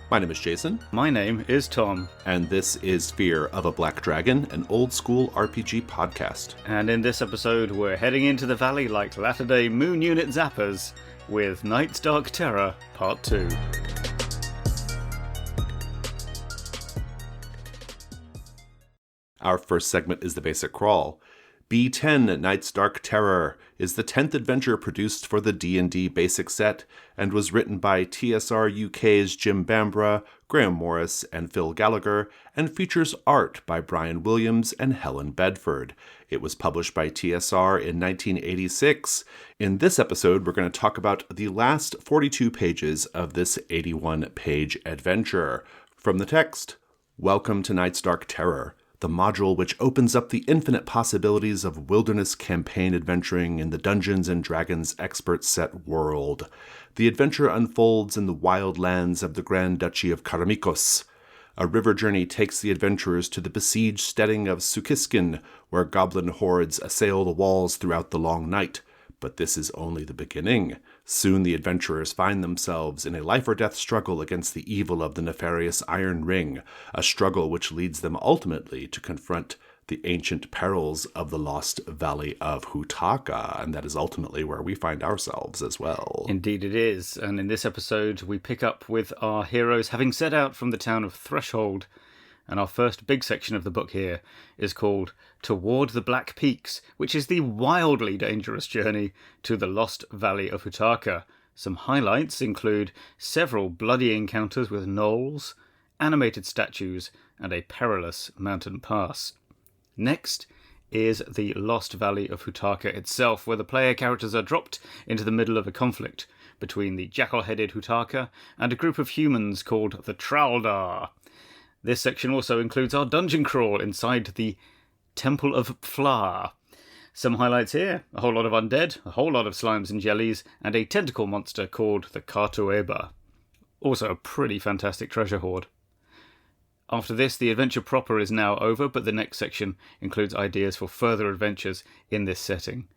My name is Jason. My name is Tom. And this is Fear of a Black Dragon, an old school RPG podcast. And in this episode, we're heading into the valley like latter-day Moon Unit zappers with Night's Dark Terror, Part 2. Our first segment is the basic crawl. B10 Night's Dark Terror is the 10th adventure produced for the D&D basic set and was written by TSR UK's Jim Bambra, Graham Morris, and Phil Gallagher, and features art by Brian Williams and Helen Bedford. It was published by TSR in 1986. In this episode, we're going to talk about the last 42 pages of this 81-page adventure. From the text, Welcome to Night's Dark Terror, the module which opens up the infinite possibilities of wilderness campaign adventuring in the Dungeons & Dragons expert set world. The adventure unfolds in the wild lands of the Grand Duchy of Karamikos. A river journey takes the adventurers to the besieged steading of Sukiskin, where goblin hordes assail the walls throughout the long night. But this is only the beginning. Soon the adventurers find themselves in a life-or-death struggle against the evil of the nefarious Iron Ring, a struggle which leads them ultimately to confront the ancient perils of the lost Valley of Hutaka, and that is ultimately where we find ourselves as well. Indeed it is, and in this episode we pick up with our heroes having set out from the town of Threshold. And our first big section of the book here is called Toward the Black Peaks, which is the wildly dangerous journey to the lost Valley of Hutaka. Some highlights include several bloody encounters with gnolls, animated statues, and a perilous mountain pass. Next is the lost Valley of Hutaka itself, where the player characters are dropped into the middle of a conflict between the jackal-headed Hutaka and a group of humans called the Traldar. This section also includes our dungeon crawl inside the Temple of Flar. Some highlights here: a whole lot of undead, a whole lot of slimes and jellies, and a tentacle monster called the Kartueba. Also a pretty fantastic treasure hoard. After this, the adventure proper is now over, but the next section includes ideas for further adventures in this setting.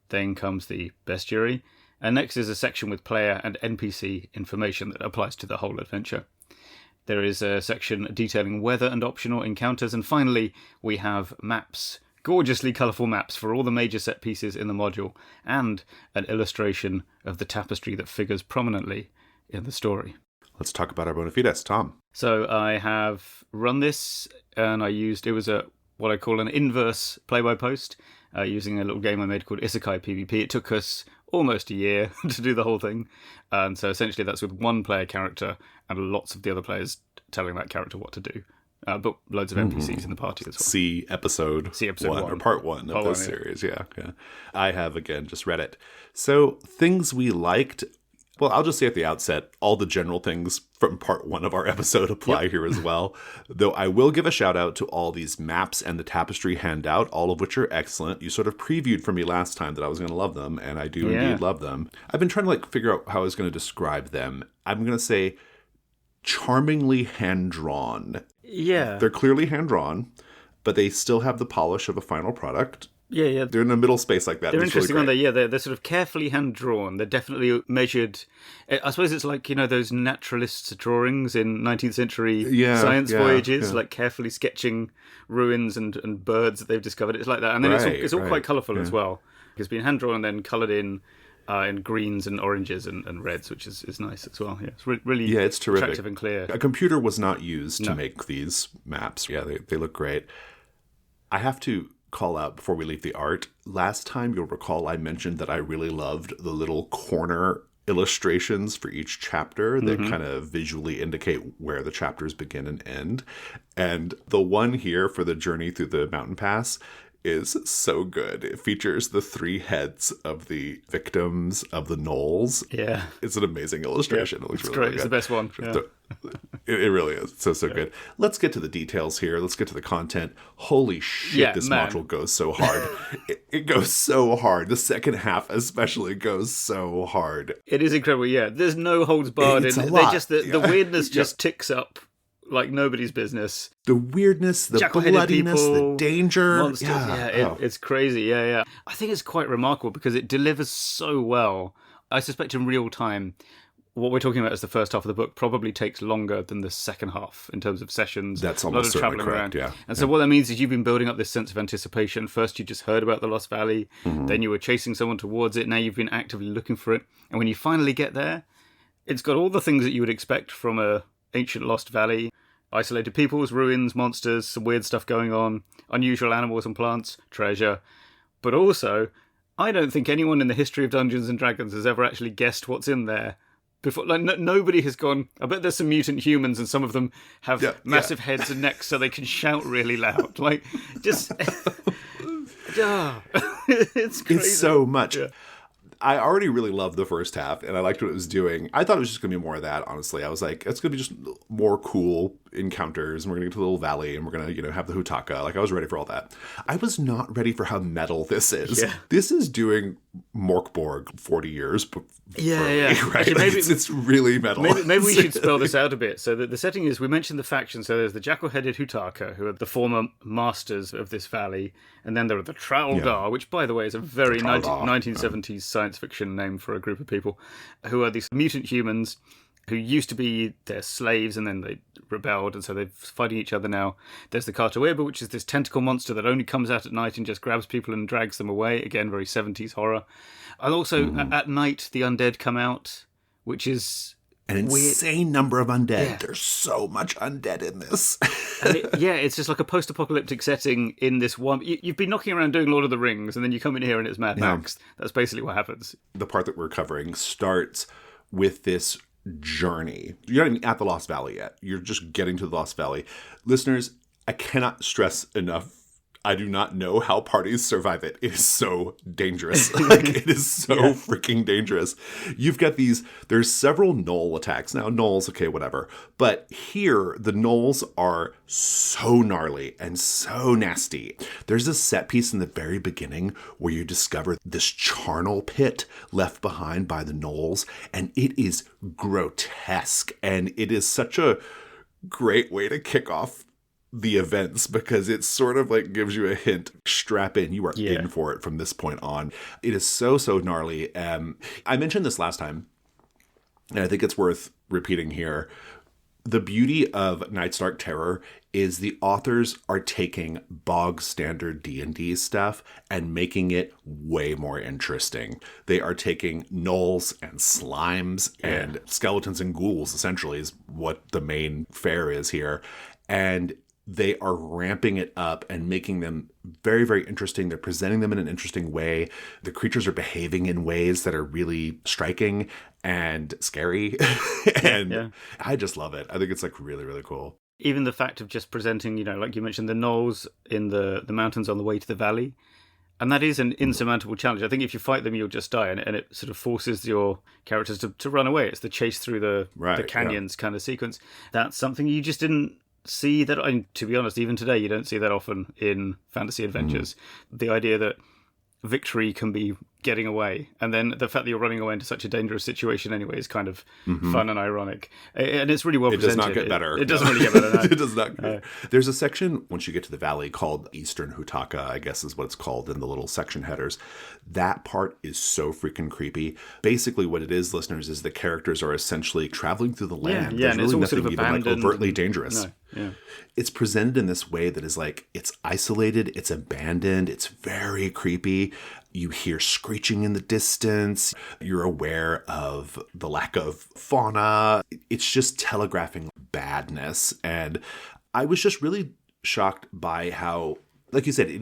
Then comes the bestiary, and next is a section with player and NPC information that applies to the whole adventure. There is a section detailing weather and optional encounters, and finally we have maps, gorgeously colourful maps for all the major set pieces in the module, and an illustration of the tapestry that figures prominently in the story. Let's talk about our bona fides, Tom. So I have run this, and it was what I call an inverse play-by-post, using a little game I made called Isekai PvP. It took us almost a year to do the whole thing, and so essentially that's with one player character and lots of the other players telling that character what to do, but loads of NPCs in the party as well. See episode one, or part one of this series. Yeah. I have, again, just read it. So things we liked. Well, I'll just say at the outset, all the general things from part one of our episode apply here as well. Though I will give a shout out to all these maps and the tapestry handout, all of which are excellent. You sort of previewed for me last time that I was going to love them, and I do indeed love them. I've been trying to figure out how I was going to describe them. I'm going to say charmingly hand-drawn. Yeah. They're clearly hand-drawn, but they still have the polish of a final product. Yeah. They're in a middle space like that. They're interesting, aren't they? Yeah, they're sort of carefully hand-drawn. They're definitely measured. I suppose it's like, those naturalists' drawings in 19th century science voyages, like carefully sketching ruins and birds that they've discovered. It's like that. And then it's all quite colourful as well. It's been hand-drawn and then coloured in greens and oranges and reds, which is nice as well. Yeah, it's really it's terrific. Attractive and clear. A computer was not used to make these maps. Yeah, they look great. I have to call out before we leave the art. Last time, you'll recall I mentioned that I really loved the little corner illustrations for each chapter that kind of visually indicate where the chapters begin and end. And the one here for the journey through the mountain pass is so good. It features the three heads of the victims of the gnolls. Yeah. It's an amazing illustration. It looks really great. good. It's the best one. Yeah. It really is. So good. Let's get to the details here. Let's get to the content. Holy shit, this module goes so hard. It goes so hard. The second half especially goes so hard. It is incredible, yeah. There's no holds barred. The weirdness just ticks up like nobody's business. The weirdness, the bloodiness, people, the danger. Monsters, it's crazy, yeah. I think it's quite remarkable because it delivers so well. I suspect in real time, what we're talking about as the first half of the book probably takes longer than the second half in terms of sessions. That's almost certainly correct, yeah. And so what that means is you've been building up this sense of anticipation. First, you just heard about the Lost Valley. Then you were chasing someone towards it. Now you've been actively looking for it. And when you finally get there, it's got all the things that you would expect from a ancient Lost Valley. Isolated peoples, ruins, monsters, some weird stuff going on, unusual animals and plants, treasure. But also, I don't think anyone in the history of Dungeons and Dragons has ever actually guessed what's in there before. Like, nobody has gone, I bet there's some mutant humans and some of them have massive heads and necks so they can shout really loud. Like, just... it's crazy. It's so much. Yeah. I already really loved the first half, and I liked what it was doing. I thought it was just going to be more of that, honestly. I was like, it's going to be just more cool encounters, and we're going to get to the little valley, and we're going to, have the Hutaka. Like, I was ready for all that. I was not ready for how metal this is. Yeah. This is doing Morkborg 40 years before me, right? Actually, Like, it's really metal. Maybe we should spell this out a bit. So the setting is, we mentioned the faction. So there's the jackal-headed Hutaka, who are the former masters of this valley. And then there are the Traldar, which, by the way, is a very 1970s science fiction name for a group of people, who are these mutant humans who used to be their slaves, and then they rebelled, and so they're fighting each other now. There's the Cartoeba, which is this tentacle monster that only comes out at night and just grabs people and drags them away. Again, very 70s horror. And also, at night, the undead come out, which is... An insane number of undead. Yeah. There's so much undead in this. And it's just like a post-apocalyptic setting in this one... You've been knocking around doing Lord of the Rings, and then you come in here and it's Mad Max. That's basically what happens. The part that we're covering starts with this journey. You're not even at the Lost Valley yet. You're just getting to the Lost Valley. Listeners, I cannot stress enough, I do not know how parties survive it. It is so dangerous. It is so freaking dangerous. You've got there's several gnoll attacks. Now, gnolls, okay, whatever. But here, the gnolls are so gnarly and so nasty. There's a set piece in the very beginning where you discover this charnel pit left behind by the gnolls, and it is grotesque. And it is such a great way to kick off the events, because it sort of like gives you a hint. Strap in, you are in for it from this point on. It is so gnarly. I mentioned this last time, and I think it's worth repeating here. The beauty of Night's Dark Terror is the authors are taking bog standard D&D stuff and making it way more interesting. They are taking gnolls and slimes and skeletons and ghouls, essentially, is what the main fare is here. And they are ramping it up and making them very, very interesting. They're presenting them in an interesting way. The creatures are behaving in ways that are really striking and scary. And I just love it. I think it's like really, really cool. Even the fact of just presenting, like you mentioned, the gnolls in the mountains on the way to the valley. And that is an insurmountable challenge. I think if you fight them, you'll just die. And it sort of forces your characters to run away. It's the chase through the canyons kind of sequence. That's something you just didn't see that. To be honest, even today, you don't see that often in fantasy adventures. The idea that victory can be getting away, and then the fact that you're running away into such a dangerous situation anyway is kind of fun and ironic, and it's really well presented. It does not get better. It doesn't really get better. No. It does not. There's a section once you get to the valley called Eastern Hutaka, I guess is what it's called in the little section headers. That part is so freaking creepy. Basically what it is, listeners, is the characters are essentially traveling through the land. There's really it's all nothing sort of even like overtly dangerous. No. Yeah. It's presented in this way that is like, it's isolated, it's abandoned, it's very creepy. You hear screeching in the distance. You're aware of the lack of fauna. It's just telegraphing badness. And I was just really shocked by how, like you said, it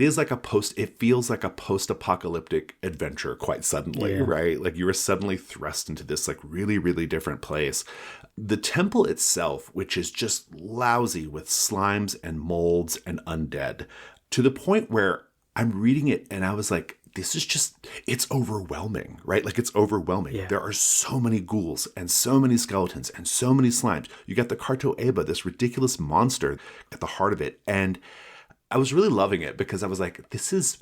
feels like a post-apocalyptic adventure quite suddenly, right? Like you were suddenly thrust into this like really, really different place. The temple itself, which is just lousy with slimes and molds and undead, to the point where I'm reading it and I was like, it's overwhelming, right? Like it's overwhelming. Yeah. There are so many ghouls and so many skeletons and so many slimes. You got the Cartoeba, this ridiculous monster at the heart of it. And I was really loving it because I was like, this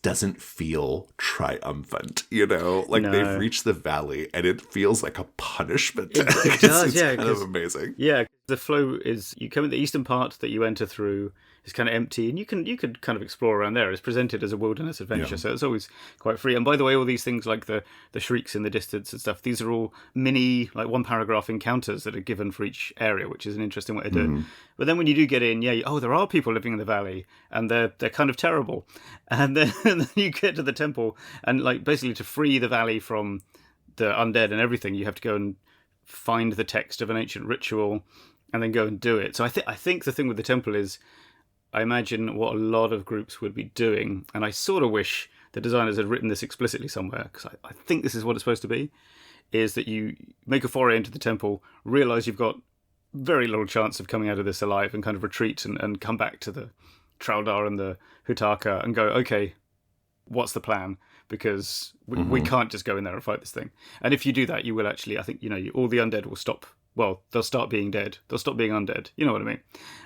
doesn't feel triumphant, Like they've reached the valley and it feels like a punishment. It does, it's kind of amazing. Yeah. The flow is, you come in the eastern part that you enter through is kind of empty, and you could kind of explore around there. It's presented as a wilderness adventure, so it's always quite free. And by the way, all these things like the shrieks in the distance and stuff, these are all mini, like one paragraph encounters that are given for each area, which is an interesting way to do it. But then when you do get in, there are people living in the valley, and they're kind of terrible. And then you get to the temple, and like basically to free the valley from the undead and everything, you have to go and find the text of an ancient ritual and then go and do it. So I think the thing with the temple is, I imagine what a lot of groups would be doing, and I sort of wish the designers had written this explicitly somewhere, because I think this is what it's supposed to be, is that you make a foray into the temple, realise you've got very little chance of coming out of this alive, and kind of retreat and come back to the Traldar and the Hutaka and go, okay, what's the plan? Because we can't just go in there and fight this thing. And if you do that, you will actually, I think, all the undead will stop. Well, they'll start being dead. They'll stop being undead. You know what I mean?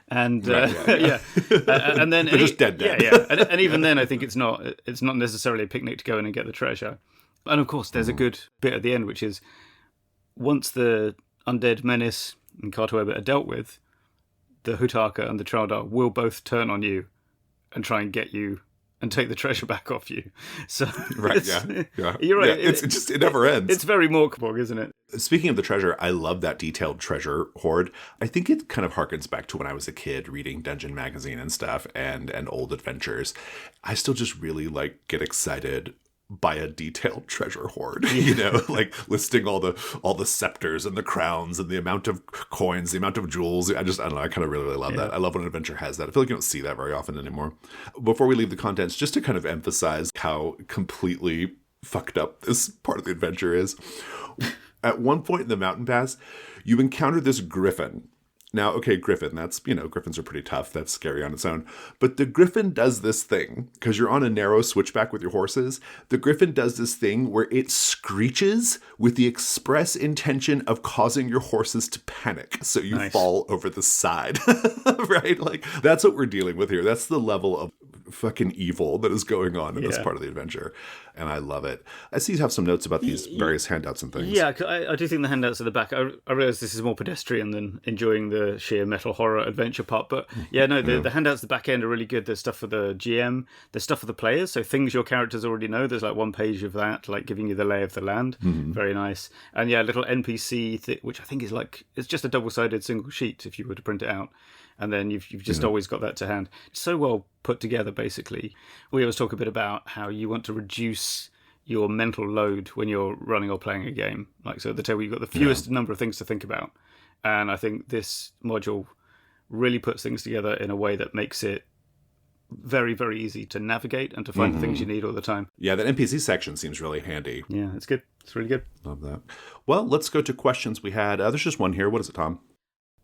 And and then they're just dead. Yeah. And even then, I think it's not necessarily a picnic to go in and get the treasure. And of course, there's a good bit at the end, which is once the undead menace and Kartueba are dealt with, the Hutaka and the Traldar will both turn on you and try and get you and take the treasure back off you. So right, you're right. Yeah, it never ends. It's very Morkborg, isn't it? Speaking of the treasure, I love that detailed treasure hoard. I think it kind of harkens back to when I was a kid reading Dungeon Magazine and stuff and old adventures. I still just really get excited by a detailed treasure hoard, like listing all the scepters and the crowns and the amount of coins, the amount of jewels. I don't know. I kind of really love that. I love when an adventure has that. I feel like you don't see that very often anymore. Before we leave the contents, just to kind of emphasize how completely fucked up this part of the adventure is. At one point in the mountain pass, you encounter this griffin. Now, okay, griffin, that's, griffins are pretty tough. That's scary on its own. But the griffin does this thing, because you're on a narrow switchback with your horses. The griffin does this thing where it screeches with the express intention of causing your horses to panic. So you fall over the side, right? That's what we're dealing with here. That's the level of fucking evil that is going on in this part of the adventure. And I love it. I see you have some notes about these various handouts and things. Yeah, I do think the handouts at the back, I realise this is more pedestrian than enjoying the sheer metal horror adventure part. But the handouts at the back end are really good. There's stuff for the GM, there's stuff for the players. So things your characters already know. There's one page of that, giving you the lay of the land. Very nice. And little NPC, which I think is it's just a double-sided single sheet if you were to print it out. And then you've just always got that to hand. It's so well put together, basically. We always talk a bit about how you want to reduce your mental load when you're running or playing a game. So at the table, you've got the fewest number of things to think about. And I think this module really puts things together in a way that makes it very, very easy to navigate and to find the things you need all the time. Yeah, that NPC section seems really handy. Yeah, it's good. It's really good. Love that. Well, let's go to questions we had. There's just one here. What is it, Tom?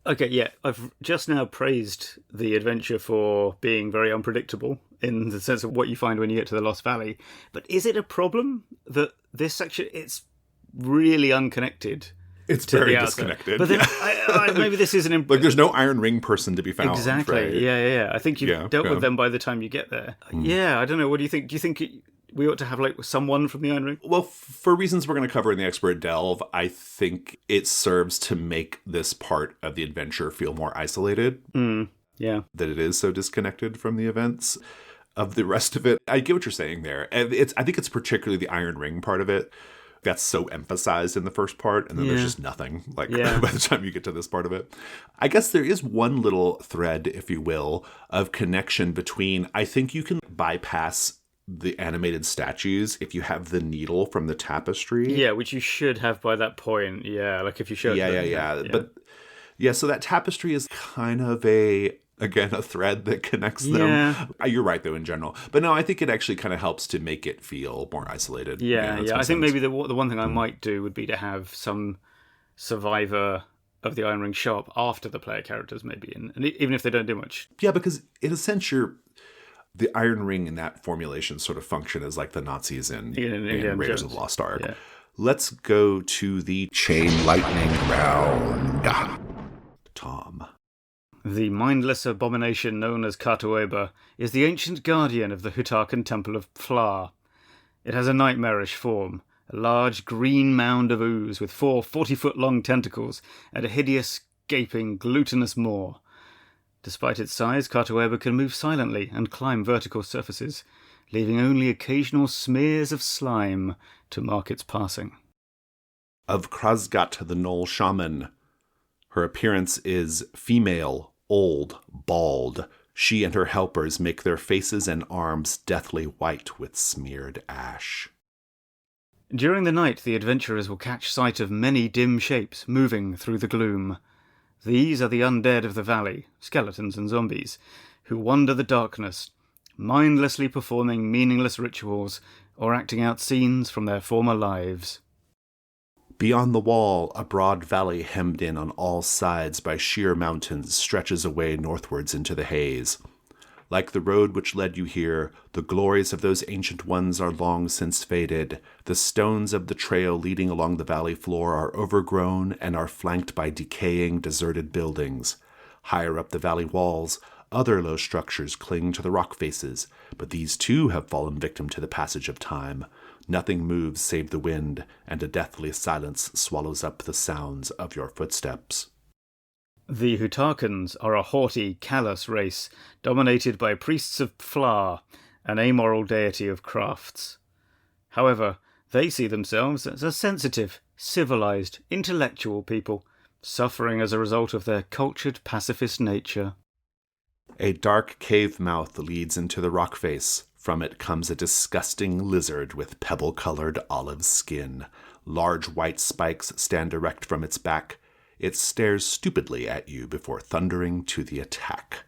Okay, yeah, I've just now praised the adventure for being very unpredictable in the sense of what you find when you get to the Lost Valley. But is it a problem that this section, it's really unconnected? It's very disconnected. But then maybe this isn't... there's no Iron Ring person to be found. Exactly, right? Yeah. I think you've dealt with them by the time you get there. Yeah, I don't know. What do you think? Do you think we ought to have someone from the Iron Ring? Well, for reasons we're going to cover in the Expert Delve, I think it serves to make this part of the adventure feel more isolated. Yeah. That it is so disconnected from the events of the rest of it. I get what you're saying there. And I think it's particularly the Iron Ring part of it that's so emphasized in the first part, and then there's just nothing by the time you get to this part of it. I guess there is one little thread, if you will, of connection between, I think you can bypass the animated statues if you have the needle from the tapestry. Yeah, which you should have by that point. Yeah, if you showed them. Yeah. But so that tapestry is kind of a thread that connects them. Yeah. You're right, though, in general. But no, I think it actually kind of helps to make it feel more isolated. Yeah. I think maybe the one thing I might do would be to have some survivor of the Iron Ring show up after the player characters, maybe, and even if they don't do much. Yeah, because in a sense, the Iron Ring in that formulation sort of function as the Nazis in Raiders of the Lost Ark. Yeah. Let's go to the Chain Lightning round. Tom. The mindless abomination known as Kartueba is the ancient guardian of the Hutakan Temple of Phlar. It has a nightmarish form, a large green mound of ooze with 4 40-foot-long tentacles and a hideous gaping, glutinous maw. Despite its size, Cartueba can move silently and climb vertical surfaces, leaving only occasional smears of slime to mark its passing. Of Krasgat the Knoll Shaman. Her appearance is female, old, bald. She and her helpers make their faces and arms deathly white with smeared ash. During the night, the adventurers will catch sight of many dim shapes moving through the gloom. These are the undead of the valley, skeletons and zombies, who wander the darkness, mindlessly performing meaningless rituals or acting out scenes from their former lives. Beyond the wall, a broad valley hemmed in on all sides by sheer mountains stretches away northwards into the haze. Like the road which led you here, the glories of those ancient ones are long since faded. The stones of the trail leading along the valley floor are overgrown and are flanked by decaying, deserted buildings. Higher up the valley walls, other low structures cling to the rock faces, but these too have fallen victim to the passage of time. Nothing moves save the wind, and a deathly silence swallows up the sounds of your footsteps. The Hutarkans are a haughty, callous race, dominated by priests of Flar, an amoral deity of crafts. However, they see themselves as a sensitive, civilized, intellectual people, suffering as a result of their cultured pacifist nature. A dark cave mouth leads into the rock face. From it comes a disgusting lizard with pebble-colored olive skin. Large white spikes stand erect from its back. It stares stupidly at you before thundering to the attack.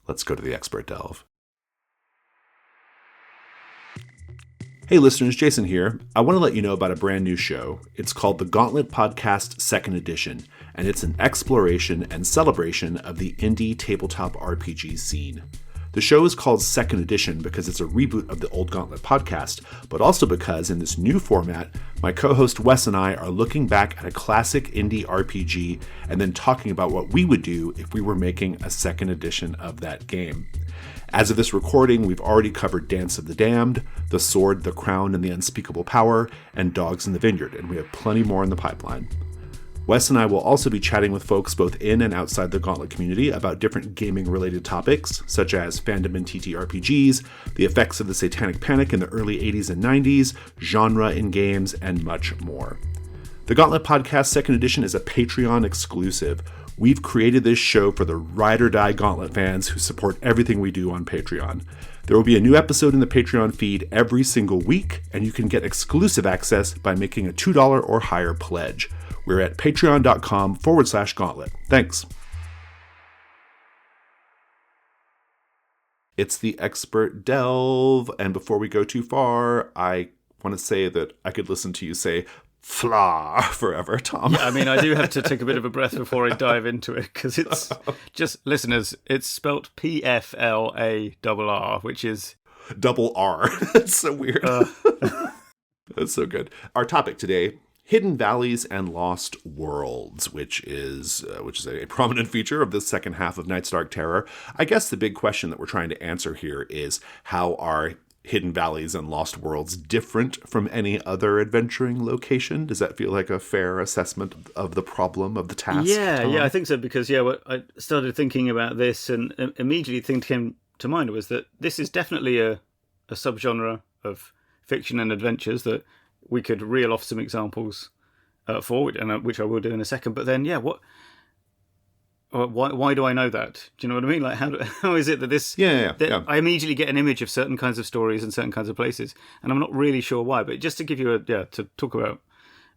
Let's go to the expert delve. Hey listeners, Jason here. I want to let you know about a brand new show. It's called The Gauntlet Podcast 2nd Edition, and it's an exploration and celebration of the indie tabletop RPG scene. The show is called 2nd Edition because it's a reboot of the old Gauntlet podcast, but also because in this new format, my co-host Wes and I are looking back at a classic indie RPG and then talking about what we would do if we were making a 2nd edition of that game. As of this recording, we've already covered Dance of the Damned, The Sword, the Crown, and the Unspeakable Power, and Dogs in the Vineyard, and we have plenty more in the pipeline. Wes and I will also be chatting with folks both in and outside the Gauntlet community about different gaming-related topics, such as fandom in TTRPGs, the effects of the Satanic Panic in the early 80s and 90s, genre in games, and much more. The Gauntlet Podcast 2nd Edition is a Patreon exclusive. We've created this show for the ride-or-die Gauntlet fans who support everything we do on Patreon. There will be a new episode in the Patreon feed every single week, and you can get exclusive access by making a $2 or higher pledge. We're at patreon.com/gauntlet. Thanks. It's the expert delve, and before we go too far, I want to say that I could listen to you say "fla" forever, Tom. Yeah, I mean, I do have to take a bit of a breath before I dive into it, because it's just, listeners, it's spelt PFLARR, which is... Double R. That's so weird. That's so good. Our topic today... Hidden Valleys and Lost Worlds, which is a prominent feature of the second half of Night's Dark Terror. I guess the big question that we're trying to answer here is, how are Hidden Valleys and Lost Worlds different from any other adventuring location? Does that feel like a fair assessment of the problem, of the task? Yeah, I think so, because what I started thinking about this, and immediately the thing that came to mind was that this is definitely a subgenre of fiction and adventures that we could reel off some examples for, and which I will do in a second. But then, why do I know that? Do you know what I mean? Like, how is it that this? Yeah. I immediately get an image of certain kinds of stories and certain kinds of places, and I'm not really sure why. But just to give you to talk about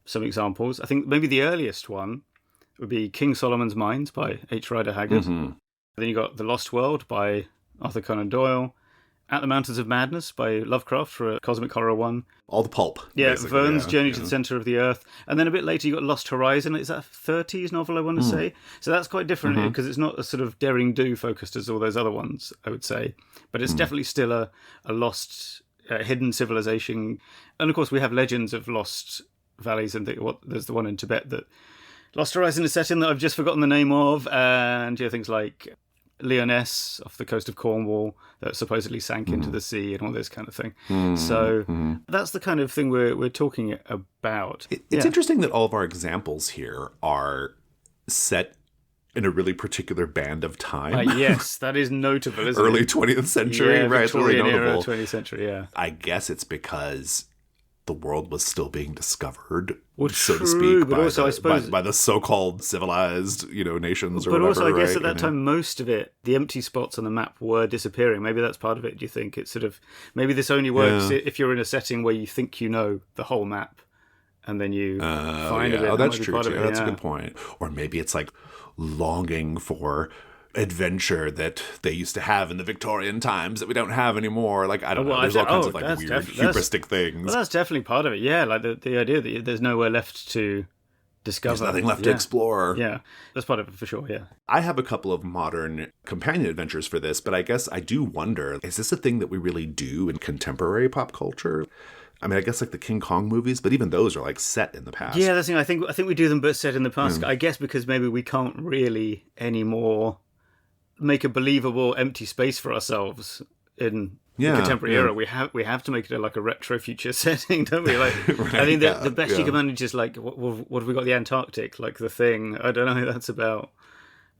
some examples, I think maybe the earliest one would be King Solomon's Mines by H. Rider Haggard. Mm-hmm. Then you got The Lost World by Arthur Conan Doyle. At the Mountains of Madness by Lovecraft for a cosmic horror one. All the pulp. Yeah, Verne's Journey to the Centre of the Earth. And then a bit later you got Lost Horizon. Is that a 30s novel, I want to say? So that's quite different because it's not as sort of daring do focused as all those other ones, I would say. But it's definitely still a lost, hidden civilization. And of course we have legends of lost valleys, and there's the one in Tibet that Lost Horizon is set in that I've just forgotten the name of. And things like Lyonesse off the coast of Cornwall that supposedly sank into the sea and all this kind of thing. So that's the kind of thing we're talking about. It's interesting that all of our examples here are set in a really particular band of time. Yes, that is notable, isn't Early it? 20th century, Yeah, right? It's really Victorian era, notable. 20th century, yeah. I guess it's because the world was still being discovered, Well, so to true, speak, but by, also, I the, suppose- by the so-called civilized, nations or But whatever. also, I guess right? at that time, most of it, the empty spots on the map were disappearing. Maybe that's part of it, do you think? It's sort of, maybe this only works if you're in a setting where you think you know the whole map, and then you find a bit. Oh, that that's might be true, part too. of it, That's a yeah. good point. Or maybe it's like longing for adventure that they used to have in the Victorian times that we don't have anymore. Like, I don't know. There's all kinds of like that's weird that's- hubristic things. Well, that's definitely part of it, yeah. Like the idea that there's nowhere left to discover. There's nothing left to explore. Yeah, that's part of it for sure, yeah. I have a couple of modern companion adventures for this, but I guess I do wonder, is this a thing that we really do in contemporary pop culture? I mean, I guess like the King Kong movies, but even those are like set in the past. Yeah, that's the thing. I think we do them, but set in the past. I guess because maybe we can't really anymore make a believable empty space for ourselves in the contemporary era. We have to make it like a retro future setting, don't we? Like, Right, I think the best you can manage is like, what have we got? The Antarctic, like The Thing. I don't know. That's about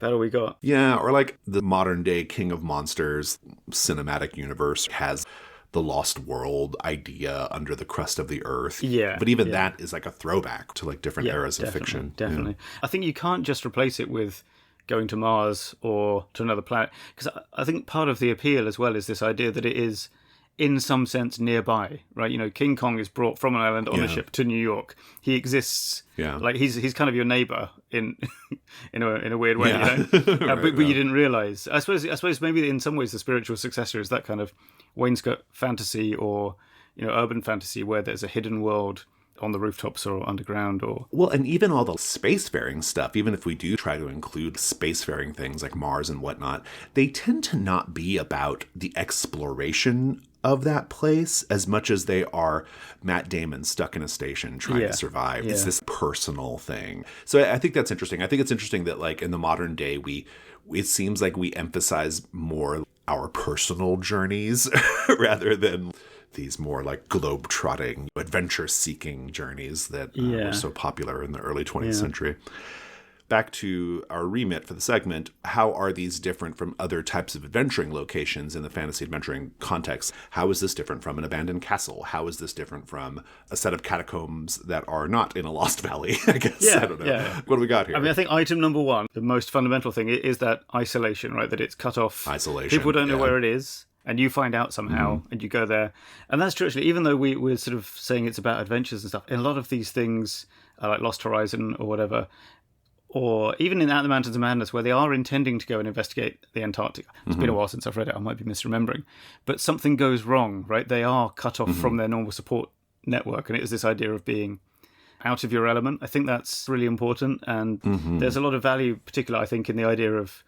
all we got. Yeah, or like the modern day King of Monsters cinematic universe has the Lost World idea under the crust of the earth. Yeah. But even that is like a throwback to like different eras of Definitely, fiction. Definitely. I think you can't just replace it with going to Mars or to another planet, because I think part of the appeal as well is this idea that it is in some sense nearby, right? King Kong is brought from an island on a ship to New York. He exists, like he's kind of your neighbor in in a weird way, Right, but you didn't realize. I suppose maybe in some ways the spiritual successor is that kind of wainscot fantasy or urban fantasy where there's a hidden world on the rooftops or underground or... Well, and even all the spacefaring stuff, even if we do try to include spacefaring things like Mars and whatnot, they tend to not be about the exploration of that place as much as they are Matt Damon stuck in a station trying to survive. It's this personal thing. So I think that's interesting. I think it's interesting that like in the modern day, it seems like we emphasize more our personal journeys rather than these more like globe-trotting, adventure-seeking journeys that were so popular in the early 20th century. Back to our remit for the segment, how are these different from other types of adventuring locations in the fantasy adventuring context? How is this different from an abandoned castle? How is this different from a set of catacombs that are not in a lost valley, I guess? I don't know. Yeah. What do we got here? I mean, I think item number one, the most fundamental thing, is that isolation, right? That it's cut off. Isolation. People don't know where it is. And you find out somehow, and you go there. And that's true, actually, even though we're sort of saying it's about adventures and stuff, in a lot of these things, like Lost Horizon or whatever, or even in At the Mountains of Madness, where they are intending to go and investigate the Antarctic. It's been a while since I've read it, I might be misremembering. But something goes wrong, right? They are cut off from their normal support network, and it is this idea of being out of your element. I think that's really important, and there's a lot of value, particularly, I think, in the idea of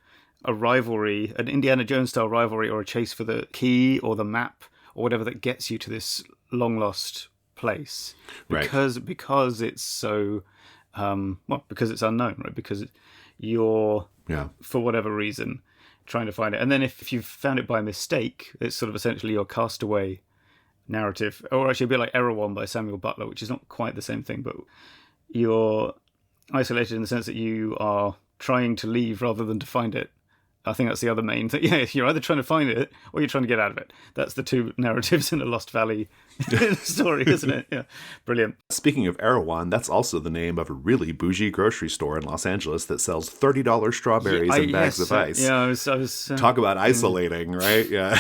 a rivalry, an Indiana Jones style rivalry, or a chase for the key or the map or whatever that gets you to this long lost place, because it's so because it's unknown, right? Because you're for whatever reason trying to find it, and then if you've found it by mistake, it's sort of essentially your castaway narrative, or actually a bit like Erewhon by Samuel Butler, which is not quite the same thing, but you're isolated in the sense that you are trying to leave rather than to find it. I think that's the other main thing. Yeah, you're either trying to find it or you're trying to get out of it. That's the two narratives in a Lost Valley story, isn't it? Yeah, brilliant. Speaking of Erewhon, that's also the name of a really bougie grocery store in Los Angeles that sells $30 strawberries and bags of ice. Yeah, I was Talk about isolating, right? Yeah.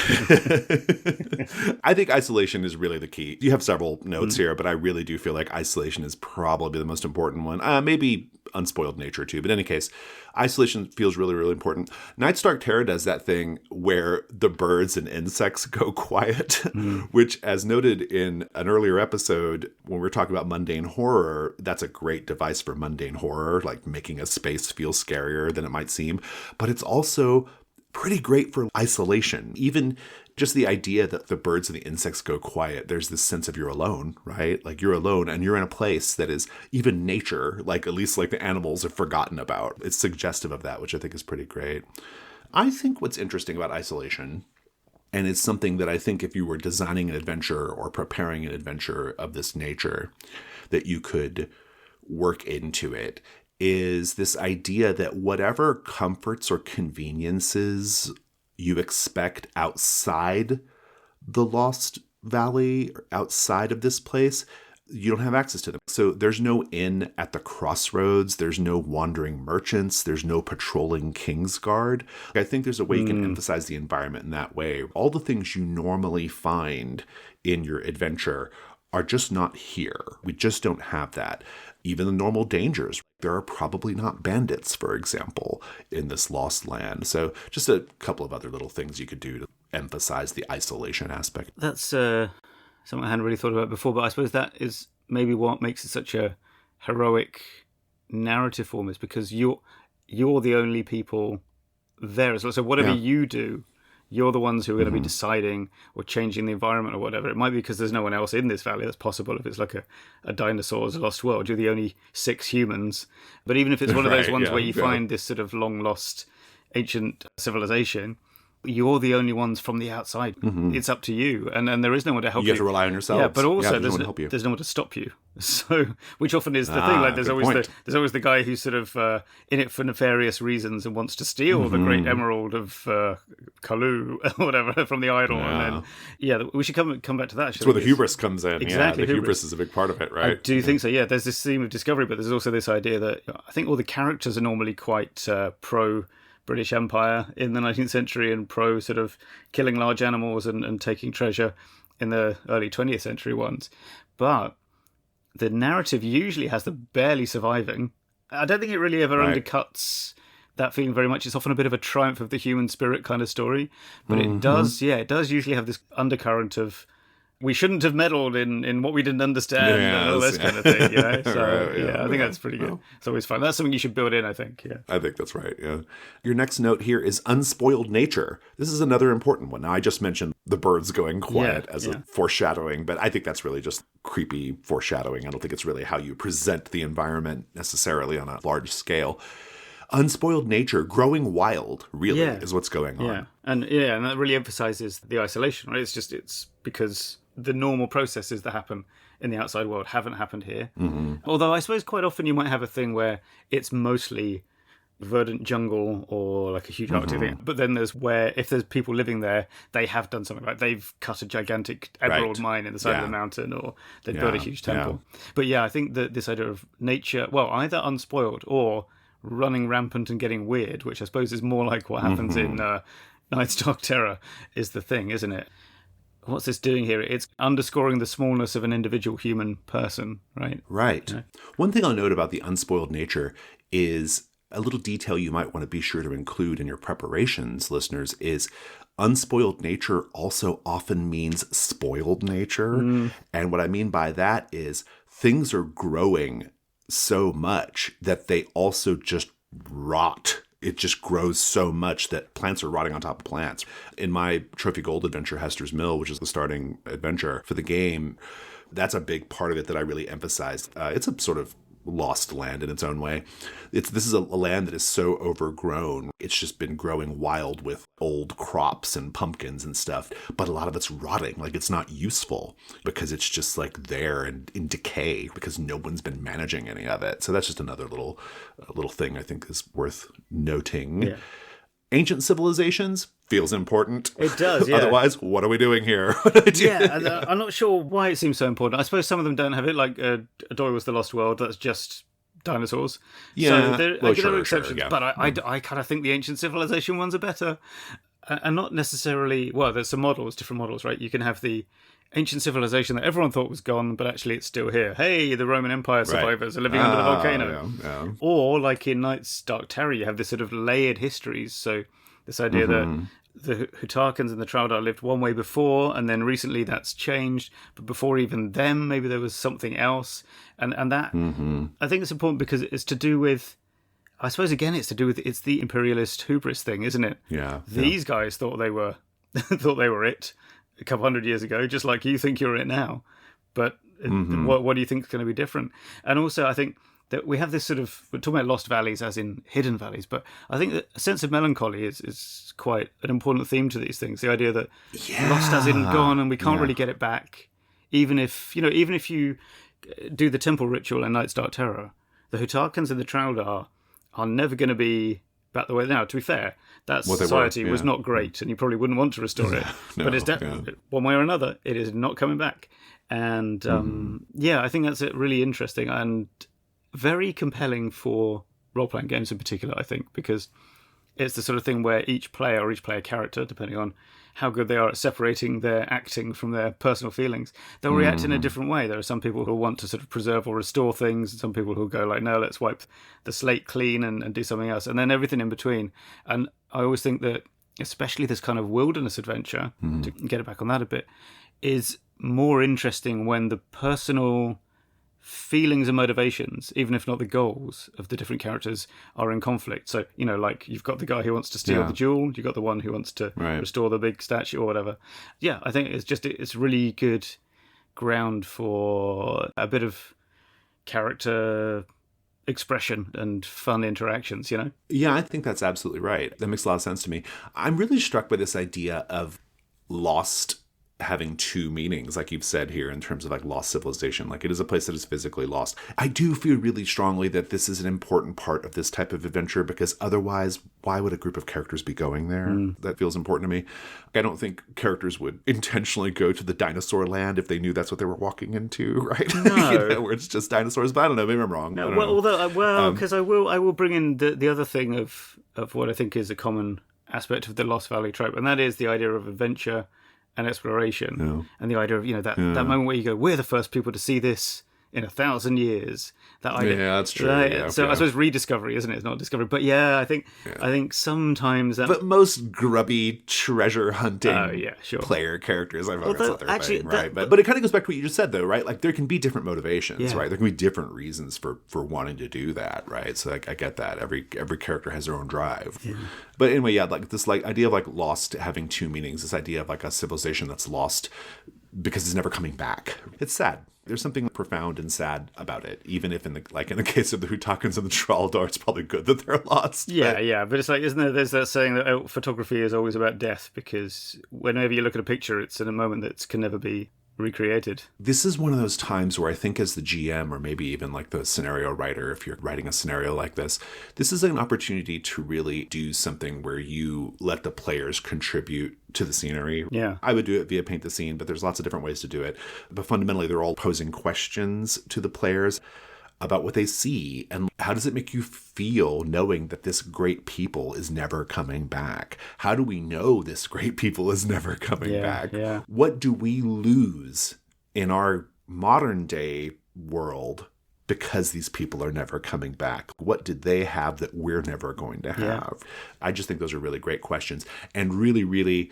I think isolation is really the key. You have several notes here, but I really do feel like isolation is probably the most important one. Maybe unspoiled nature too, but in any case, isolation feels really, really important. Night's Dark Terror does that thing where the birds and insects go quiet, which, as noted in an earlier episode when we were talking about mundane horror, that's a great device for mundane horror, like making a space feel scarier than it might seem. But it's also pretty great for isolation. Even just the idea that the birds and the insects go quiet, there's this sense of you're alone, right? Like you're alone and you're in a place that is even nature, like at least like the animals are forgotten about. It's suggestive of that, which I think is pretty great. I think what's interesting about isolation, and it's something that I think if you were designing an adventure or preparing an adventure of this nature, that you could work into it, is this idea that whatever comforts or conveniences you expect outside the Lost Valley, outside of this place, you don't have access to them. So there's no inn at the crossroads. There's no wandering merchants. There's no patrolling Kingsguard. I think there's a way you can emphasize the environment in that way. All the things you normally find in your adventure are just not here. We just don't have that. Even the normal dangers. There are probably not bandits, for example, in this lost land. So just a couple of other little things you could do to emphasize the isolation aspect. That's something I hadn't really thought about before, but I suppose that is maybe what makes it such a heroic narrative form, is because you're the only people there as well. So whatever you do, you're the ones who are going to be deciding or changing the environment or whatever. It might be because there's no one else in this valley. That's possible if it's like a dinosaur's lost world. You're the only 6 humans. But even if it's one of those ones where you find this sort of long lost ancient civilization, you're the only ones from the outside. It's up to you, and there is no one to help you. You have to rely on yourself. Yeah, but also there's no one to stop you. So, which often is the thing. Like there's always the guy who's sort of in it for nefarious reasons and wants to steal the great emerald of Kalu or whatever from the idol. And then we should come back to that. That's where the hubris comes in. Exactly, the hubris is a big part of it, right? I do think so. Yeah, there's this theme of discovery, but there's also this idea that I think all the characters are normally quite pro British Empire in the 19th century and pro sort of killing large animals and taking treasure in the early 20th century ones. But the narrative usually has them barely surviving. I don't think it really ever undercuts that feeling very much. It's often a bit of a triumph of the human spirit kind of story. But it does usually have this undercurrent of we shouldn't have meddled in what we didn't understand and all this kind of thing, you know? So, I think that's pretty good. It's always fun. That's something you should build in, I think, I think that's right, Your next note here is unspoiled nature. This is another important one. Now, I just mentioned the birds going quiet as a foreshadowing, but I think that's really just creepy foreshadowing. I don't think it's really how you present the environment necessarily on a large scale. Unspoiled nature, growing wild, really, is what's going on. And that really emphasizes the isolation, right? It's because the normal processes that happen in the outside world haven't happened here. Although I suppose quite often you might have a thing where it's mostly verdant jungle or like a huge Arctic thing. But then there's where, if there's people living there, they have done something like they've cut a gigantic emerald mine in the side of the mountain, or they've built a huge temple. But I think that this idea of nature, well, either unspoiled or running rampant and getting weird, which I suppose is more like what happens in Night's Dark Terror, is the thing, isn't it? What's this doing here? It's underscoring the smallness of an individual human person, right? Right. Yeah. One thing I'll note about the unspoiled nature is a little detail you might want to be sure to include in your preparations, listeners, is unspoiled nature also often means spoiled nature. And what I mean by that is things are growing so much that they also just rot. It just grows so much that plants are rotting on top of plants. In my Trophy Gold adventure, Hester's Mill, which is the starting adventure for the game, that's a big part of it that I really emphasized. It's a sort of lost land in its own way. This is a land that is so overgrown. It's just been growing wild with old crops and pumpkins and stuff, but a lot of it's rotting. Like, it's not useful because it's just like there and in decay because no one's been managing any of it. So that's just another little thing I think is worth noting. Yeah. Ancient civilizations feels important. It does, yeah. Otherwise, what are we doing here? And I'm not sure why it seems so important. I suppose some of them don't have it, like Adoy was the Lost World. That's just dinosaurs. Yeah, so there are exceptions, but I kind of think the ancient civilization ones are better. And not necessarily, well, there's some models, different models, right? You can have the ancient civilization that everyone thought was gone, but actually it's still here. Hey, the Roman Empire survivors are living under the volcano. Yeah. Or, like in Night's Dark Terror, you have this sort of layered histories. So this idea that the Hutarkans and the Traudar lived one way before, and then recently that's changed. But before even them, maybe there was something else. And that, I think it's important because it's to do with, I suppose, again, it's the imperialist hubris thing, isn't it? Yeah. These guys thought they were it a couple hundred years ago, just like you think you're it now. But what do you think is going to be different? And also, I think that we have this sort of, we're talking about lost valleys as in hidden valleys, but I think that a sense of melancholy is quite an important theme to these things. The idea that lost as in gone and we can't really get it back. Even if you do the temple ritual in Night's Dark Terror, the Hutakans and the Traldar are never going to be back the way now. To be fair, that What they were, society was yeah. not great, and you probably wouldn't want to restore it. No, but it's yeah. one way or another, it is not coming back. And yeah, I think that's really interesting and very compelling for role-playing games in particular, I think, because it's the sort of thing where each player or each player character, depending on how good they are at separating their acting from their personal feelings, they'll react in a different way. There are some people who want to sort of preserve or restore things, and some people who go like, no, let's wipe the slate clean and do something else, and then everything in between. And I always think that, especially this kind of wilderness adventure, to get it back on that a bit, is more interesting when the personal feelings and motivations, even if not the goals of the different characters, are in conflict. So, you know, like you've got the guy who wants to steal the jewel, you've got the one who wants to restore the big statue or whatever. Yeah, I think it's really good ground for a bit of character expression and fun interactions, you know? Yeah, I think that's absolutely right. That makes a lot of sense to me. I'm really struck by this idea of lost having two meanings, like you've said here, in terms of like lost civilization. Like, it is a place that is physically lost. I do feel really strongly that this is an important part of this type of adventure, because otherwise, why would a group of characters be going there? That feels important to me. I don't think characters would intentionally go to the dinosaur land if they knew that's what they were walking into, right? No. You know, where it's just dinosaurs. But I don't know. Maybe I'm wrong. No, I don't know. although, because I will bring in the other thing of what I think is a common aspect of the Lost Valley trope, and that is the idea of adventure and exploration, and the idea of, you know, that moment where you go, we're the first people to see this in 1,000 years. That idea, yeah, that's true. Right? Yeah, so yeah. I suppose rediscovery, isn't it? It's not discovery, but yeah, I think sometimes that. But most grubby treasure hunting sure. player characters, I feel like that's not their actually, thing, right? But it kind of goes back to what you just said, though, right? Like, there can be different motivations, right? There can be different reasons for wanting to do that, right? So like, I get that. Every character has their own drive. Yeah. But anyway, yeah, like this like idea of like lost having two meanings, this idea of like a civilization that's lost because it's never coming back. It's sad. There's something profound and sad about it, even if in the case of the Hutakans and the Traldar, it's probably good that they're lost. Yeah, but it's like, isn't there? There's that saying that photography is always about death, because whenever you look at a picture, it's in a moment that can never be recreated. This is one of those times where I think, as the GM, or maybe even like the scenario writer, if you're writing a scenario like this is an opportunity to really do something where you let the players contribute to the scenery. Yeah. I would do it via paint the scene, but there's lots of different ways to do it. But fundamentally, they're all posing questions to the players about what they see, and how does it make you feel knowing that this great people is never coming back? How do we know this great people is never coming back? Yeah. What do we lose in our modern day world because these people are never coming back? What did they have that we're never going to have? Yeah. I just think those are really great questions, and really, really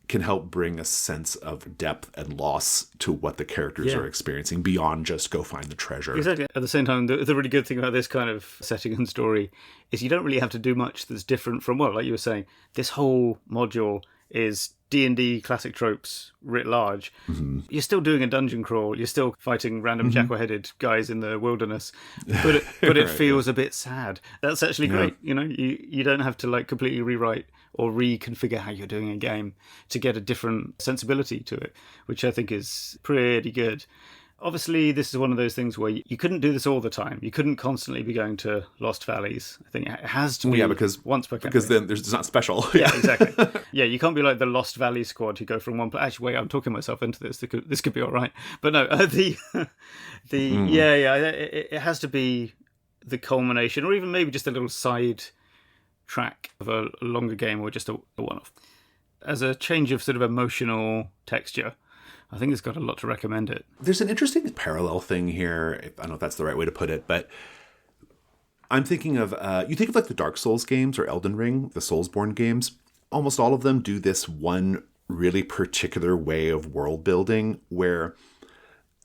can help bring a sense of depth and loss to what the characters are experiencing beyond just go find the treasure. Exactly. At the same time, the really good thing about this kind of setting and story is you don't really have to do much that's different from, well, like you were saying, this whole module is D&D classic tropes writ large. Mm-hmm. You're still doing a dungeon crawl. You're still fighting random jackal-headed guys in the wilderness, but it feels a bit sad. That's actually great. You know, you don't have to like completely rewrite or reconfigure how you're doing a game to get a different sensibility to it, which I think is pretty good. Obviously, this is one of those things where you couldn't do this all the time. You couldn't constantly be going to Lost Valleys. I think it has to be once per campaign. Because then it's not special. Yeah, exactly. Yeah, you can't be like the Lost Valley squad who go from one place. Actually, wait, I'm talking myself into this. This could be all right. But no, it has to be the culmination, or even maybe just a little side track of a longer game, or just a one-off. As a change of sort of emotional texture, I think it's got a lot to recommend it. There's an interesting parallel thing here. I don't know if that's the right way to put it, but I'm thinking of, you think of like the Dark Souls games or Elden Ring, the Soulsborne games. Almost all of them do this one really particular way of world building where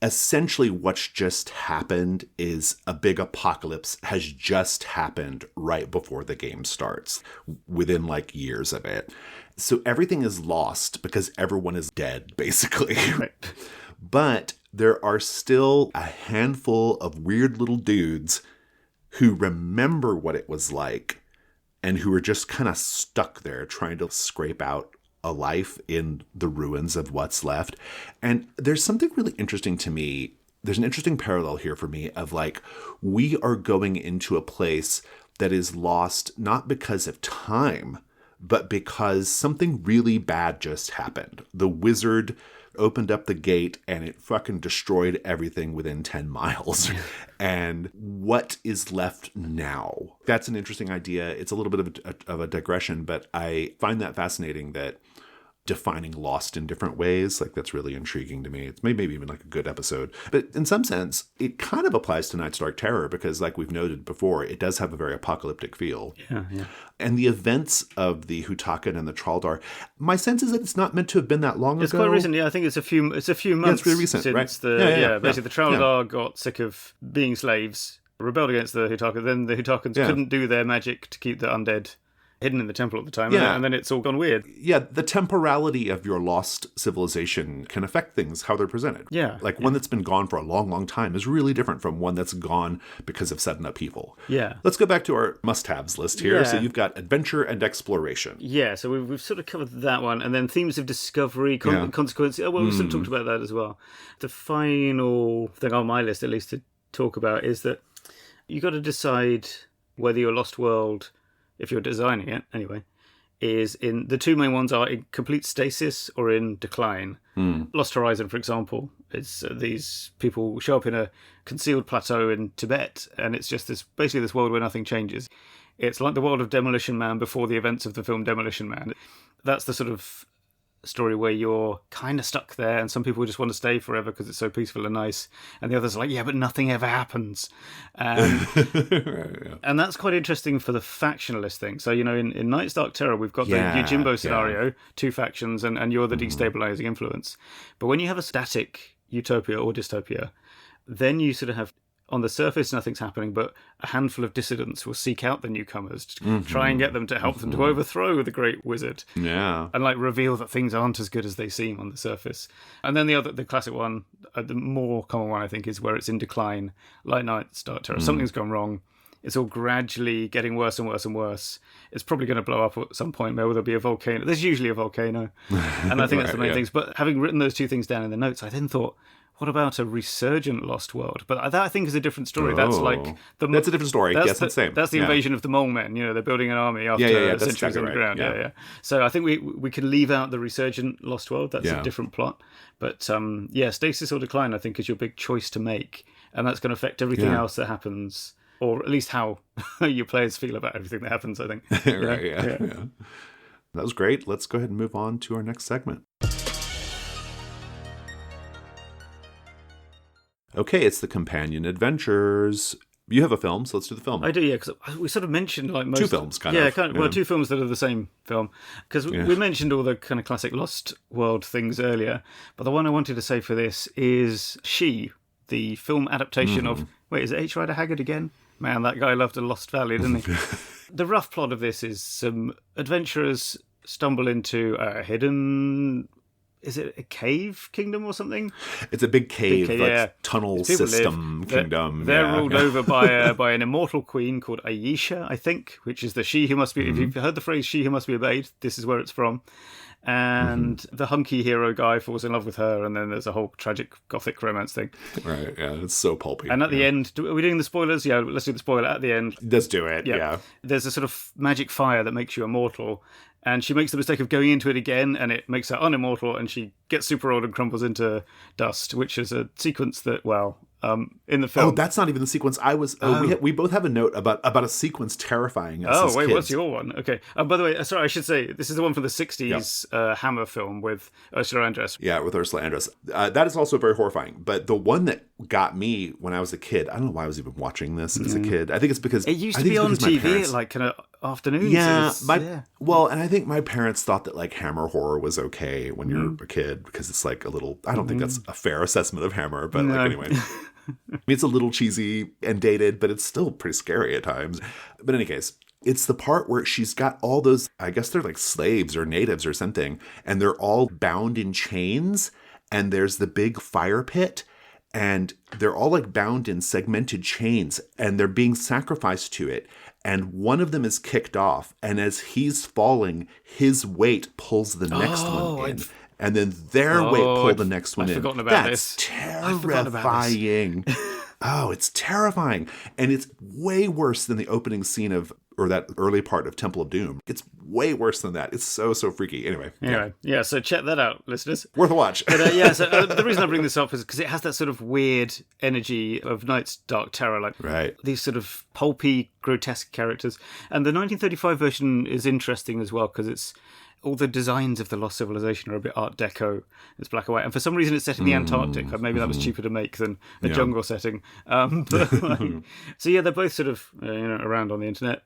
essentially what's just happened is a big apocalypse has just happened right before the game starts, within like years of it. So everything is lost because everyone is dead, basically. Right. But there are still a handful of weird little dudes who remember what it was like and who are just kind of stuck there trying to scrape out a life in the ruins of what's left. And there's something really interesting to me there's an interesting parallel here for me of like, we are going into a place that is lost not because of time, but because something really bad just happened. The wizard opened up the gate and it fucking destroyed everything within 10 miles. And what is left now? That's an interesting idea. It's a little bit of a digression, but I find that fascinating, that defining lost in different ways. Like, that's really intriguing to me. It's maybe even like a good episode. But in some sense, it kind of applies to Night's Dark Terror because, like we've noted before, it does have a very apocalyptic feel. Yeah. And the events of the Hutakan and the Traldar, my sense is that it's not meant to have been that long It's ago. quite recent. Yeah, I think it's a few months. it's really recent, since right? Basically, the Traldar got sick of being slaves, rebelled against the Hutakan. Then the Hutakans couldn't do their magic to keep the undead hidden in the temple at the time, and then it's all gone weird. Yeah, the temporality of your lost civilization can affect things, how they're presented. One that's been gone for a long, long time is really different from one that's gone because of sudden upheaval. Yeah. Let's go back to our must-haves list here. Yeah. So you've got adventure and exploration. Yeah, so we've sort of covered that one, and then themes of discovery, consequences. Oh, well, we've sort of talked about that as well. The final thing on my list, at least, to talk about is that you got to decide whether your lost world, if you're designing it anyway, is in the two main ones are in complete stasis or in decline. Lost Horizon, for example, it's these people show up in a concealed plateau in Tibet, and it's just basically this world where nothing changes. It's like the world of Demolition Man before the events of the film Demolition Man. That's the sort of story where you're kind of stuck there, and some people just want to stay forever because it's so peaceful and nice, and the others are like, yeah, but nothing ever happens. And that's quite interesting for the factionalist thing. So, in Night's Dark Terror, we've got the Yojimbo scenario, two factions, and you're the destabilizing influence. But when you have a static utopia or dystopia, then you sort of have, on the surface, nothing's happening, but a handful of dissidents will seek out the newcomers to try and get them to help them to overthrow the great wizard. Yeah. And reveal that things aren't as good as they seem on the surface. And then the classic one, the more common one, I think, is where it's in decline, like Night's Dark Terror. Something's gone wrong. It's all gradually getting worse and worse and worse. It's probably going to blow up at some point. Maybe there'll be a volcano. There's usually a volcano. And I think that's the main things. But having written those two things down in the notes, I then thought, what about a resurgent Lost World? But that, I think, is a different story. That's that's a different story. Yes, it's the same. That's the invasion of the Mole Men. They're building an army after centuries on the ground. Yeah. So I think we can leave out the resurgent Lost World. That's a different plot. But stasis or decline, I think, is your big choice to make, and that's going to affect everything else that happens, or at least how your players feel about everything that happens, I think. Right. Yeah. That was great. Let's go ahead and move on to our next segment. Okay, it's the companion adventures. You have a film, so let's do the film. I do, yeah, because we sort of mentioned most... Two films, kind of. Yeah, well, two films that are the same film. Because we mentioned all the kind of classic Lost World things earlier, but the one I wanted to say for this is She, the film adaptation of... Wait, is it H. Rider Haggard again? Man, that guy loved a Lost Valley, didn't he? The rough plot of this is some adventurers stumble into a hidden... Is it a cave kingdom or something? It's a big cave, tunnel system kingdom. They're ruled over by an immortal queen called Ayesha, I think, which is the she who must be... If you've heard the phrase she who must be obeyed, this is where it's from. And the hunky hero guy falls in love with her, and then there's a whole tragic gothic romance thing. Right, yeah, it's so pulpy. And at the end... Are we doing the spoilers? Yeah, let's do the spoiler. At the end... Let's do it, yeah. There's a sort of magic fire that makes you immortal, and she makes the mistake of going into it again, and it makes her unimmortal, and she gets super old and crumbles into dust, which is a sequence that, in the film... Oh, that's not even the sequence I was... we both have a note about a sequence terrifying us as kids. What's your one? Okay. By the way, sorry, I should say, this is the one from the 60s Hammer film with Ursula Andress. Yeah, with Ursula Andress. That is also very horrifying. But the one that got me when I was a kid, I don't know why I was even watching this as a kid. I think it's because... It used to be on TV at kind of afternoons. Yeah, well, and I think my parents thought that Hammer horror was okay when you're a kid because it's a little... I don't think that's a fair assessment of Hammer, but anyway... It's a little cheesy and dated, but it's still pretty scary at times. But in any case, it's the part where she's got all those, I guess they're like slaves or natives or something, and they're all bound in chains, and there's the big fire pit, and they're all bound in segmented chains, and they're being sacrificed to it. and one of them is kicked off, and as he's falling, his weight pulls the next one in. And then their weight pull the next one in. I've forgotten about That's this. terrifying. Oh, it's terrifying. And it's way worse than the opening scene or that early part of Temple of Doom. It's way worse than that. It's so freaky. Anyway, yeah, so check that out, listeners. Worth a watch. But the reason I bring this up is because it has that sort of weird energy of Knight's Dark Terror, like these sort of pulpy, grotesque characters. And the 1935 version is interesting as well because it's all the designs of the Lost Civilization are a bit Art Deco. It's black and white. And for some reason it's set in the Antarctic. Maybe that was cheaper to make than a jungle setting. So yeah, they're both sort of around on the internet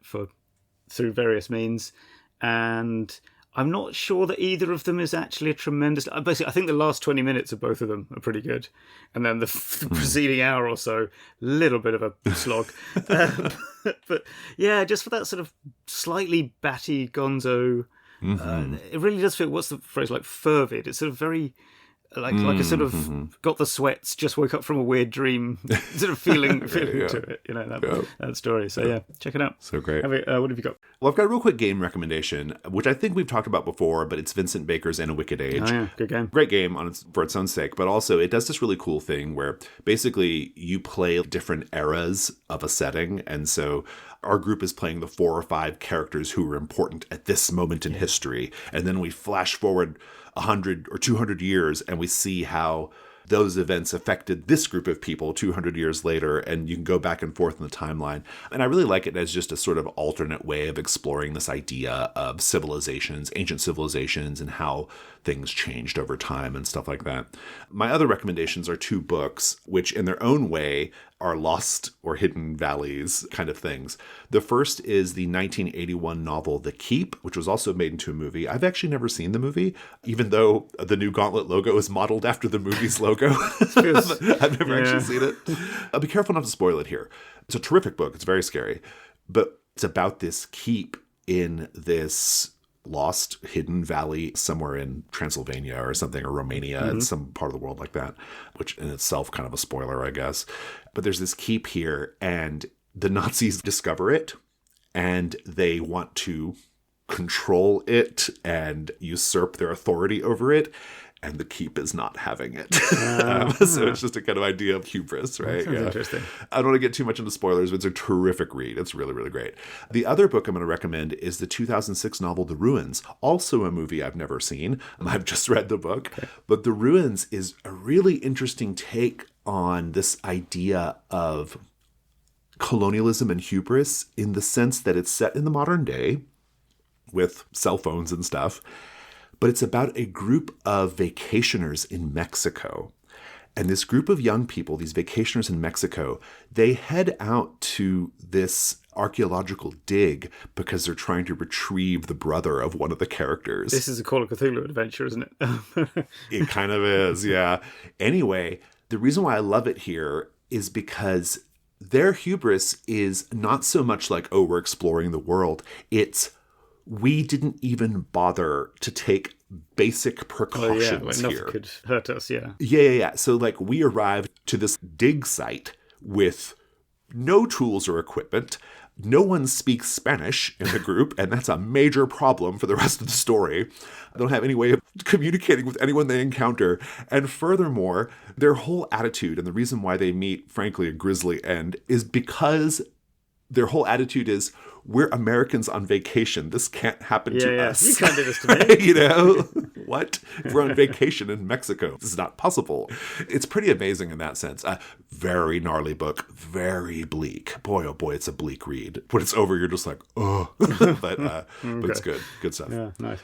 through various means. And I'm not sure that either of them is actually a tremendous... Basically, I think the last 20 minutes of both of them are pretty good. And then the preceding hour or so, little bit of a slog. But yeah, just for that sort of slightly batty gonzo... it really does feel, what's the phrase, like fervid. It's sort of very like a sort of got the sweats, just woke up from a weird dream sort of feeling to it, that story. So yeah, check it out. So great. What have you got? Well, I've got a real quick game recommendation, which I think we've talked about before, but it's Vincent Baker's In a Wicked Age. Oh yeah, good game. Great game for its own sake, but also it does this really cool thing where basically you play different eras of a setting, and so our group is playing the 4 or 5 characters who are important at this moment in history. And then we flash forward 100 or 200 years and we see how those events affected this group of people 200 years later, and you can go back and forth in the timeline. And I really like it as just a sort of alternate way of exploring this idea of civilizations, ancient civilizations, and how things changed over time and stuff like that. My other recommendations are 2 books, which in their own way are lost or hidden valleys kind of things. The first is the 1981 novel The Keep, which was also made into a movie. I've actually never seen the movie, even though the new Gauntlet logo is modeled after the movie's logo. I've never actually seen it. I'll be careful not to spoil it here. It's a terrific book. It's very scary. But it's about this keep in this lost hidden valley somewhere in Transylvania or something, or Romania, in some part of the world like that, which in itself kind of a spoiler, I guess. But there's this keep here, and the Nazis discover it, and they want to control it and usurp their authority over it. And the keep is not having it. So it's just a kind of idea of hubris, right? Sounds interesting. I don't want to get too much into spoilers, but it's a terrific read. It's really, really great. The other book I'm going to recommend is the 2006 novel The Ruins, also a movie I've never seen. I've just read the book. Okay. But The Ruins is a really interesting take on this idea of colonialism and hubris, in the sense that it's set in the modern day with cell phones and stuff. But it's about a group of vacationers in Mexico. And this group of young people, these vacationers in Mexico, they head out to this archaeological dig because they're trying to retrieve the brother of one of the characters. This is a Call of Cthulhu adventure, isn't it? It kind of is, yeah. Anyway, the reason why I love it here is because their hubris is not so much like, oh, we're exploring the world. It's, we didn't even bother to take basic precautions enough here. Could hurt us, yeah. Yeah. So, like, we arrived to this dig site with no tools or equipment. No one speaks Spanish in the group, and that's a major problem for the rest of the story. They don't have any way of communicating with anyone they encounter. And furthermore, their whole attitude, and the reason why they meet, frankly, a grisly end, is because their whole attitude is, we're Americans on vacation. This can't happen to us. You can't do this to me. You know? What? We're on vacation in Mexico. This is not possible. It's pretty amazing in that sense. A very gnarly book. Very bleak. Boy, oh boy, it's a bleak read. When it's over, you're just like, oh. But it's good. Good stuff. Yeah, nice.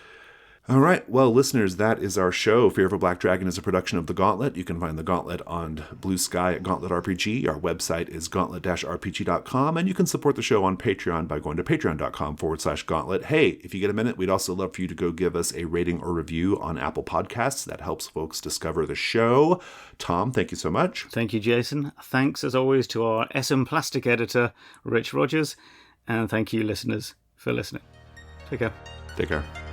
All right. Well, listeners, that is our show. Fear of a Black Dragon is a production of The Gauntlet. You can find The Gauntlet on Blue Sky at Gauntlet RPG. Our website is gauntlet-rpg.com, and you can support the show on Patreon by going to patreon.com/gauntlet. Hey, if you get a minute, we'd also love for you to go give us a rating or review on Apple Podcasts. That helps folks discover the show. Tom, thank you so much. Thank you, Jason. Thanks, as always, to our SM Plastic editor, Rich Rogers. And thank you, listeners, for listening. Take care. Take care.